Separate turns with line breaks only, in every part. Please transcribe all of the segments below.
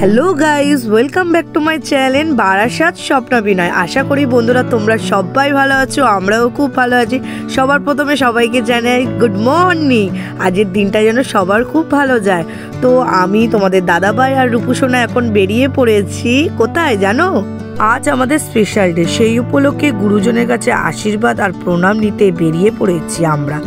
Hello guys, welcome back to my channel Barasat Swapnabhinoy. আশা করি বন্ধুরা তোমরা সবাই ভালো আছো, আমরাও খুব ভালো আছি। সবার প্রথমে সবাইকে জানাই গুড মর্নিং। আজকের দিনটা যেন সবার খুব ভালো যায়। তো আমি তোমাদের দাদাভাই আর রূপুসোনা এখন বেরিয়ে পড়েছি কোথায় জানো? আজ আমাদের স্পেশাল ডে, সেই উপলক্ষে গুরুজনের কাছে আশীর্বাদ আর প্রণাম নিতে বেরিয়ে পড়েছি আমরা,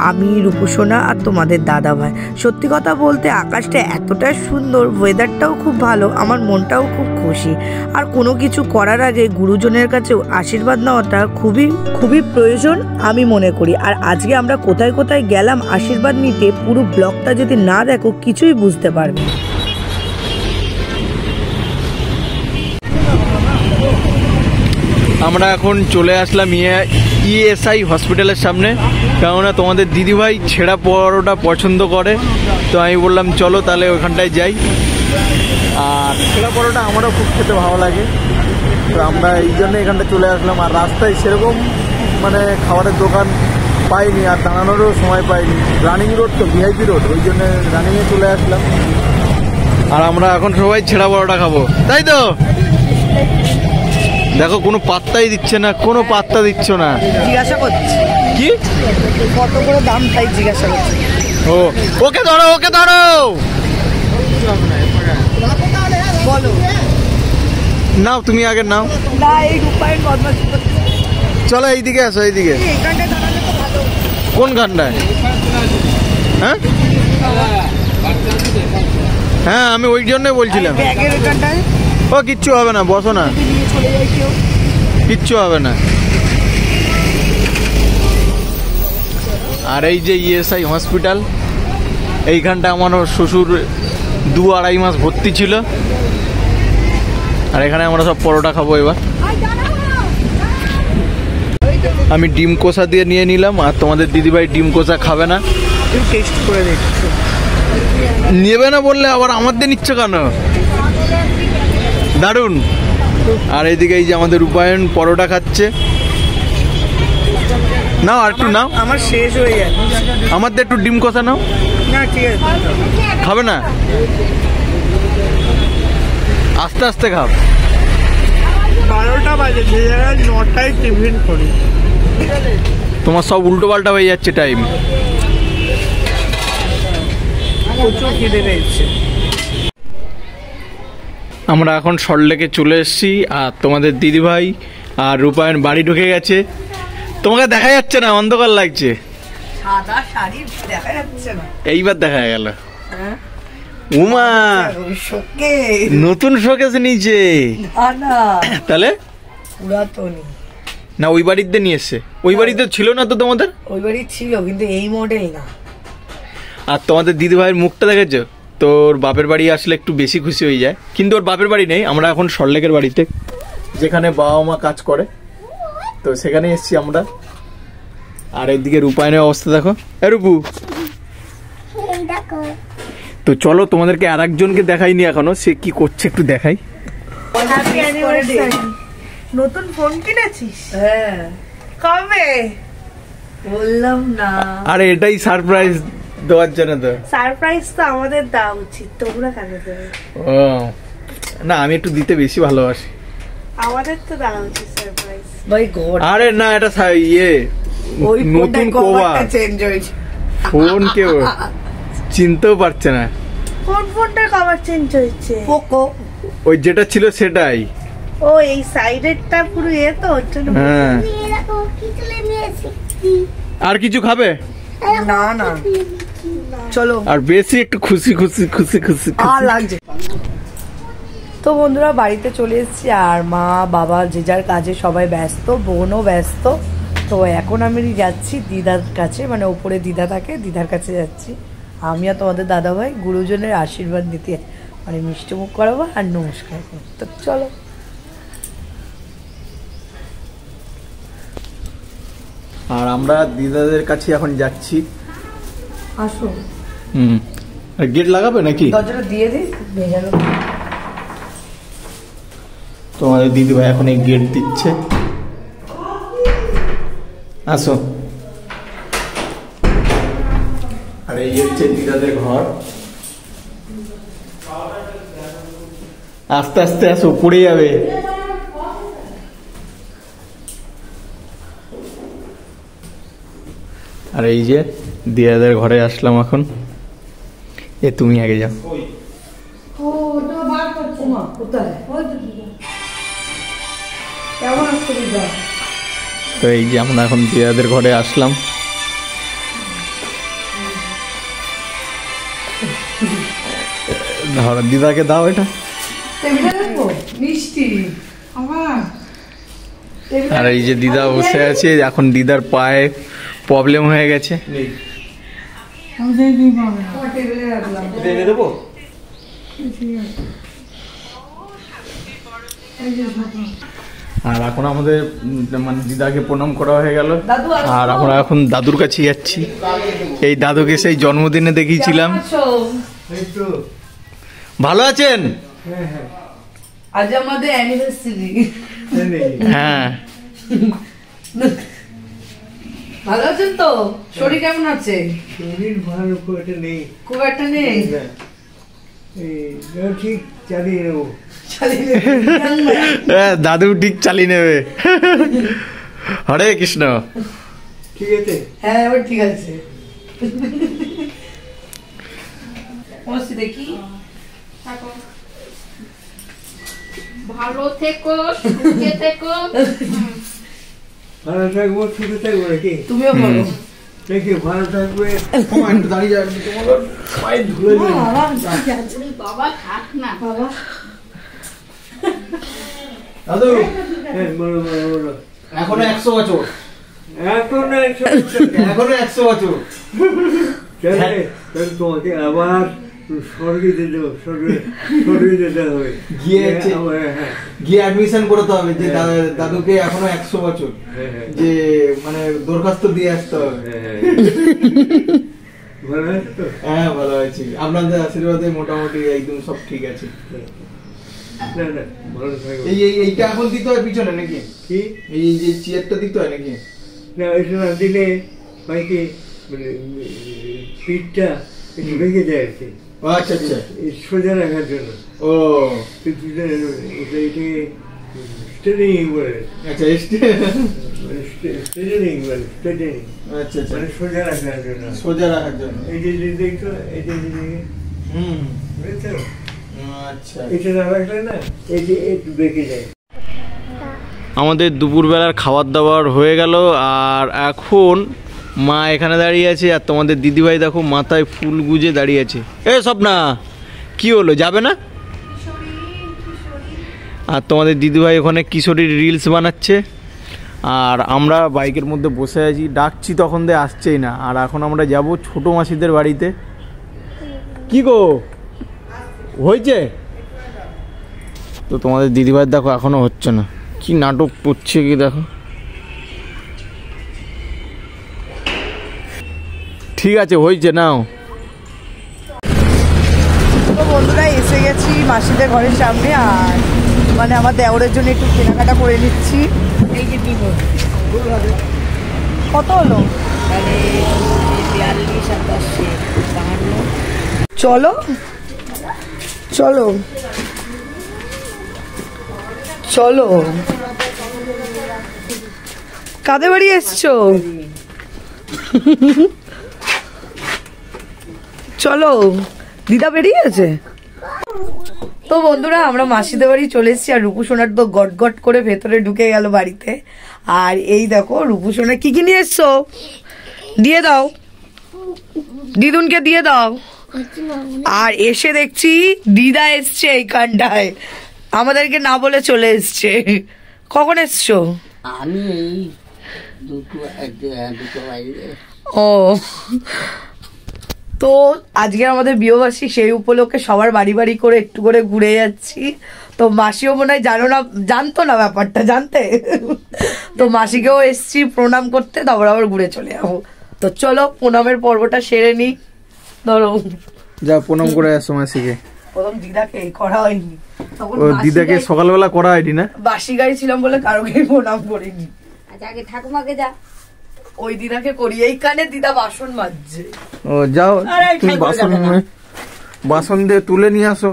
আমি রূপুসোনা আর তোমাদের দাদাভাই। সত্যি কথা বলতে আকাশটা এতটা সুন্দর, ওয়েদারটাও খুব ভালো, আমার মনটাও খুব খুশি। আর কোনো কিছু করার আগে গুরুজনের কাছেও আশীর্বাদ নেওয়াটা খুবই খুবই প্রয়োজন আমি মনে করি। আর আজকে আমরা কোথায় কোথায় গেলাম আশীর্বাদ নিতে, পুরো ব্লগটা যদি না দেখো কিছুই বুঝতে পারবে।
আমরা এখন চলে আসলাম ইএসআই হসপিটালের সামনে, কেননা তোমাদের দিদিভাই ছেঁড়া পরোটা পছন্দ করে। তো আমি বললাম চলো তাহলে ওখানটায় যাই। আর ছেঁড়া পরোটা আমারও খুব খেতে ভালো লাগে, তো আমরা এই জন্য এখানটা চলে আসলাম। আর রাস্তায় সেরকম মানে খাবারের দোকান পাইনি, আর দাঁড়ানোরও সময় পাইনি। রানিং রোড তো, ভিআইপি রোড, ওই জন্য রানিংয়ে চলে আসলাম। আর আমরা এখন সবাই ছেঁড়া পরোটা খাবো, তাই তো? দেখো কোনো পাত্তাই দিচ্ছে না, কোনো পাত্তা দিচ্ছ না।
জিজ্ঞাসা করছি
কি
কত করে দাম, তাই জিজ্ঞাসা করছি।
ও ওকে ধরো, ওকে ধরো।
বলো,
নাও তুমি আগে নাও।
না এই রূপায়ণ বদমাশি করছে।
চলো এইদিকে আসো, এইদিকে।
এইখানটায় দাঁড়ালে তো ভালো।
কোন গানটায়? হ্যাঁ হ্যাঁ, আমি ওই জন্যই বলছিলাম।
ব্যাগের এখানটায়
ও কিচ্ছু হবে না, বসো না,
চলে যায় কেউ,
কিচ্ছু হবে না। আর এই যে ইএসআই হসপিটাল, এইখানটা আমার শ্বশুর 2-2.5 মাস ভর্তি ছিল। আর এখানে আমরা সব পরোটা খাবো এবার। আমি ডিম কষা দিয়ে নিয়ে নিলাম, আর তোমাদের দিদিভাই ডিম কষা খাবে না।
টেস্ট করে দেখছো?
নেবে না বললে আবার আমার দিয়ে নিচ্ছ কেন? দারুণ। আর এইদিকে এই যে আমাদের রূপায়ণ পরোটা খাচ্ছে। নাও আর একটু নাও।
আমার শেষ হয়ে যায়।
আমার দিয়ে একটু ডিম কষা নাও।
না ঠিক আছে,
খাবে না? আস্তে আস্তে খাও।
12টা বাজে, যে জায়গায় 9টায় টিফিন করি।
তোমার সব উল্টো পাল্টা হয়ে যাচ্ছে টাইম।
প্রচুর খিদে পেয়েছে।
আমরা এখন সল্টলেকে চলে এসেছি, আর তোমাদের দিদিভাই আর রূপায়ণ বাড়ি ঢুকে গেছে। তোমাকে দেখা যাচ্ছে না, অন্ধকার লাগছে।
সাদা শাড়ি দেখা যাচ্ছে না,
এইবার দেখা গেল। উমা নতুন শোকেস নিচে। তাহলে
পুরাতনই
না, ওই বাড়িতে নিয়ে এসছে। ওই বাড়িতে ছিল না তো তোমাদের?
ওই বাড়ি ছিল, কিন্তু এই মডেল না।
আর তোমাদের দিদিভাইয়ের মুখটা দেখেছো? তোর বাপের বাড়ি আসলে একটু বেশি খুশি হয়ে যায়, কিন্তু ওর বাপের বাড়ি নেই। আমরা এখন সল্টলেকের বাড়িতে, যেখানে বাবা মা কাজ করে, তো সেখানে এসছি আমরা। আর এইদিকে রূপায়ণের অবস্থা দেখো। রূপু, তো চলো তোমাদেরকে আর একজনকে দেখাইনি এখনো, সে কি করছে একটু দেখাই।
নতুন ফোন কিনেছিস? হ্যাঁ। কবে? বললাম না।
আরে এটাই সারপ্রাইজ দেওয়ার জন্য। তো
সারপ্রাইজ তো আমাদের দেওয়া উচিত, তোমরা কেন দেবে?
ও না, আমি একটু দিতে বেশি ভালোবাসি।
আমাদের তো দেওয়া উচিত সারপ্রাইজ। ভাই গড,
আরে না, এটা ইয়ে নতুন কোবা
চেঞ্জ হয়েছে।
ফোন কেউ চিনতেও পারছে না।
কোন ফোনটার কভার চেঞ্জ হয়েছে? পোকো।
ওই যেটা ছিল সেটাই।
ও এই সাইডেরটা পুরো এ তো ওর জন্য।
হ্যাঁ। আর কিছু খাবে?
না না চলো।
আর বেশি একটু খুশি খুশি খুশি খুশি
লাগছে। তো বন্ধুরা বাড়িতে চলে এসেছি, আর মা বাবা যে যার কাজে সবাই ব্যস্ত, বোনও ব্যস্ত। তো এখন আমি যাচ্ছি দিদার কাছে, মানে ওপরে দিদা থাকে, দিদার কাছে যাচ্ছি। আমি আর তোমাদের দাদাভাই গুরুজনের আশীর্বাদ নিতে, মানে মিষ্টি মুখ করাবো আর নমস্কার করবো। তো চলো।
আর আমরা দিদাদের কাছে এখন যাচ্ছি।
আসো।
গেট লাগাবে নাকি?
দরজাটা দিয়ে দিই, ভেজানো।
তোমাদের দিদিভাই এখন এই গেট দিচ্ছে। আসো। আর এই হচ্ছে দিদাদের ঘর। আস্তে আস্তে আসো, পড়ে যাবে। আর এই যে দিদাদের ঘরে আসলাম এখন। এ তুমি আগে যাও। তো এই যে আমরা এখন দিদাদের ঘরে আসলাম। ধরো দিদাকে দাও এটা। আর এই যে দিদা বসে আছে, এখন দিদার পায়ে প্রবলেম হয়ে গেছে। আর এখন আমাদের মানে দিদাকে প্রণাম করা হয়ে গেল, আর আমরা এখন দাদুর কাছে যাচ্ছি। এই দাদুকে সেই জন্মদিনে দেখিয়েছিলাম। ভালো আছেন?
আজ আমাদের অ্যানিভার্সারি।
হ্যাঁ
ভালো আছেন তো? শরীর কেমন আছে?
শরীর ভালো খুব একটা নেই।
খুব একটা নেই?
ঠিক চালিয়ে নেবো।
দাদু ঠিক চালিয়ে নেবে। হরে কৃষ্ণ।
ঠিক আছে?
হ্যাঁ এবার ঠিক আছে। দেখি
ভালো থেকো, সুখে থেকো।
ভালো থাকবো, সুখে থাকবো নাকি?
তুমিও বলো
দেখি ভালো থাকবে।
দাঁড়িয়ে যাবে, তোমার পায়ে ধুলে
বাবা থাক না বাবা।
দাদু
হ্যাঁ বলো বলো বলো।
এখনো 100 বছর।
এখন
এখনো 100 বছর।
তাহলে তোমাকে আবার স্বর্গে যেতে হবে, স্বর্গে যেতে হবে।
গিয়ে অ্যাডমিশন করতে হবে যে দাদুকে এখনো 100 বছর, যে মানে দরখাস্ত দিয়ে আসতে হবে।
ভালো আছে তো?
হ্যাঁ ভালো আছি, আপনাদের আশীর্বাদে মোটামুটি একদম সব ঠিক আছে।
না না ভালো থাকবে।
এইটা এখন দিতে হয় পিছনে নাকি?
কি
এই যে চেয়ারটা দিতে হয় নাকি?
না ওইটা না দিলে হয় কি মানে পিঠটা একটু ভেঙে যায় আর কি।
আচ্ছা আচ্ছা,
সোজা রাখার জন্য।
ও
এটাকে স্ট্রেনিং বলে।
আচ্ছা
স্ট্রেনিং বলে, স্ট্রেনিং
আচ্ছা আচ্ছা,
মানে সোজা রাখার জন্য।
সোজা রাখার জন্য।
এই যে দেখছো, এই যে বুঝেছো,
আচ্ছা
এটা না রাখলে না এই যে একটু বেঁকে যায়।
আমাদের দুপুরবেলার খাবার দাবার হয়ে গেল, আর এখন মা এখানে দাঁড়িয়ে আছে, আর তোমাদের দিদিভাই দেখো মাথায় ফুল গুজে দাঁড়িয়ে আছে। এ স্বপ্না, কি হলো, যাবে না? আর তোমাদের দিদিভাই ওখানে কিশোরীর রিলস বানাচ্ছে, আর আমরা বাইকের মধ্যে বসে আছি। ডাকছি তখন দিয়ে আসছেই না। আর এখন আমরা যাব ছোট মাসিদের বাড়িতে। কি গো হয়েছে? তো তোমাদের দিদিভাই দেখো এখনো হচ্ছে না, কি নাটক করছে কি দেখো। ঠিক আছে হয়েছে, নাও।
তো বন্ধুরা এসে গেছি মাসিদের ঘরের সামনে, আর মানে আমার দেওরের জন্য একটু কেনাকাটা করে নিচ্ছি। এই যে দিব কত হলো? চলো চলো চলো, কাদের বাড়ি এসছো? চলো, দিদা বেরিয়ে আছে। তো বন্ধুরা আমরা মাসিদের বাড়ি চলে এসেছি, আর রূপু সোনার তো গট গট করে ভেতরে ঢুকে গেল বাড়িতে। আর এই দেখো রূপু সোনা কি কি নিয়ে এসছো, দিয়ে দাও, দিদুনকে দিয়ে দাও। আর এসে দেখছি দিদা এসছে এইখানটায়, আমাদেরকে না বলে চলে এসছে। কখন এসছো?
আমি এই দুটো বাইরে।
ও, তো আজকে আমাদের বিয়েবার্ষিকী, সেই উপলক্ষে সবার বাড়ি বাড়ি করে একটু করে ঘুরে যাচ্ছি। তো মাসিও মনে হয় জানতো না ব্যাপারটা, জানতে তো মাসিকেও এসছি প্রণাম করতে, তারপর আবার ঘুরে চলে যাবো। তো চলো প্রণামের পর্বটা সেরে নি। ধরো
যা প্রণাম করে আসো মাসিকে।
প্রথম দিদাকে করা হয়নি,
ও দিদাকে সকালবেলা করা হয়নি না,
বাসি গাড়ি ছিলাম বলে কারোকে প্রণাম করিনি।
আগে ঠাকুমাকে যা,
ওই দিদাকে করি। এইখানে দিদা বাসন মাজছে।
ও যাও তুমি বাসন দিয়ে তুলে নিয়ে আসো।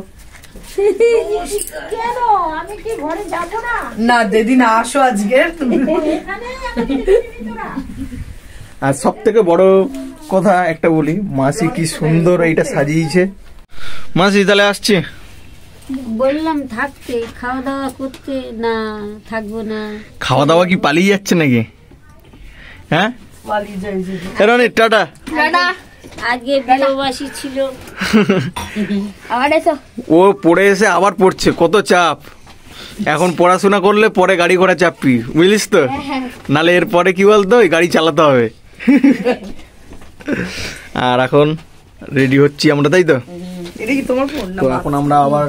কেন আমি কি ঘরে যাব না?
না দিদি না, আসো আজকে তুমি।
এখানে আমাকে দেখবি তোরা?
আর সব থেকে বড় কথা একটা বলি, মাসি কি সুন্দর এইটা সাজিয়েছে। মাসি তাহলে আসছে?
বললাম থাকতে, খাওয়া দাওয়া করতে, না থাকবো না।
খাওয়া দাওয়া কি পালিয়ে যাচ্ছে নাকি? হ্যাঁ
পালিয়ে যাই দিদি।
রনি টাটা।
টাটা।
আজকে বিয়েবাসী ছিল।
আবার এসো।
ও পড়ে এসে আবার পড়ছে, কত চাপ। এখন পড়াশোনা করলে পরে গাড়ি ঘোড়া চাপবি, বুঝলিস তো? নালে এরপরে কি বলতো, ওই গাড়ি চালাতে হবে। আর এখন রেডি হচ্ছি আমরা, তাই তো?
এটা কি তোমার ফোন না?
তো এখন আমরা আবার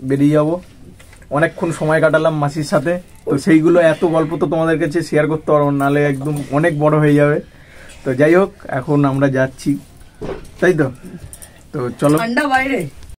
বেরিয়ে যাব। অনেকক্ষণ সময় কাটালাম মাসির সাথে, তো সেইগুলো এত গল্প তো তোমাদের কাছে শেয়ার করতে পারবো না, নাহলে একদম অনেক বড় হয়ে যাবে। তো যাই হোক, এখন আমরা যাচ্ছি, তাই তো? তো চলো।
ঠান্ডা বাইরে।